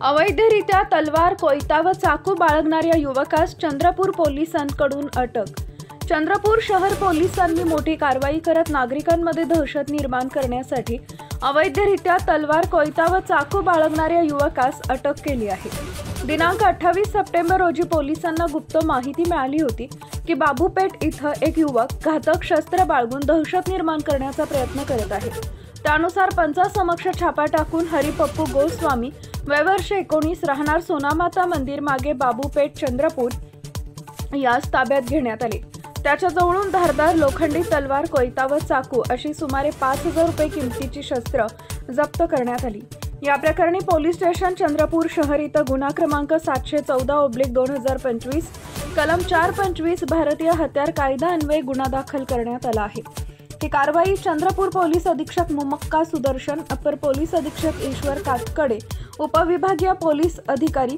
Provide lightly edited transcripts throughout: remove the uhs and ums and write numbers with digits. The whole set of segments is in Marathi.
अवैधरित्या तलवार, कोयता व चाकू बाळगणाऱ्या युवकास चंद्रपूर पोलिसांकडून अटक। चंद्रपूर शहर पोलिसांनी मोठी कारवाई करत नागरिकांमध्ये दहशत निर्माण करण्यासाठी अवैधरित्या तलवार, कोयता व चाकू बाळगणाऱ्या युवकास अटक केली आहे। दिनांक 28 सप्टेंबर रोजी पोलिसांना गुप्त माहिती मिळाली होती की बाबूपेठ इथं एक युवक घातक शस्त्र बाळगून दहशत निर्माण करण्याचा प्रयत्न करत आहे। त्यानुसार पंचासमक्ष छापा टाकून हरिपप्पू गोस्वामी वय वर्ष 19 राहणार सोनामाता मंदिर मागे बाबूपेठ चंद्रपूर यास ताब्यात घेण्यात आले। त्याच्याजवळून धारदार लोखंडी तलवार, कोयता व चाकू अशी सुमारे 5000 रुपये किमतीची शस्त्र जप्त करण्यात आली। या प्रकरणी पोलीस स्टेशन चंद्रपूर शहर इथं गुन्हा क्रमांक 714/2025 कलम 425 भारतीय हत्यार कायदा अन्वये गुन्हा दाखल करण्यात आला आहे। ही कारवाई चंद्रपूर पोलीस अधीक्षक मुमक्का सुदर्शन, अपर पोलीस अधीक्षक ईश्वर कातकडे, उपविभागीय पोलीस अधिकारी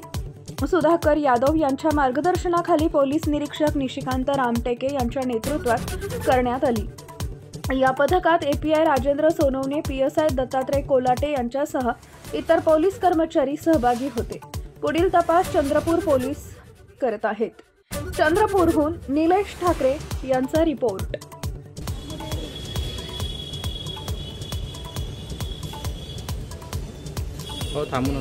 सुधाकर यादव यांच्या मार्गदर्शनाखाली पोलीस निरीक्षक निशिकांत रामटेके यांच्या नेतृत्वात करण्यात आली। या पथकात एपीआय राजेंद्र सोनवणे, पीएसआय दत्तात्रय कोलाटे यांच्यासह इतर पोलीस कर्मचारी सहभागी होते। पुढील तपास चंद्रपूर पोलीस करत आहेत। चंद्रपूरहून निलेश ठाकरे यांचा रिपोर्ट। हो थांबून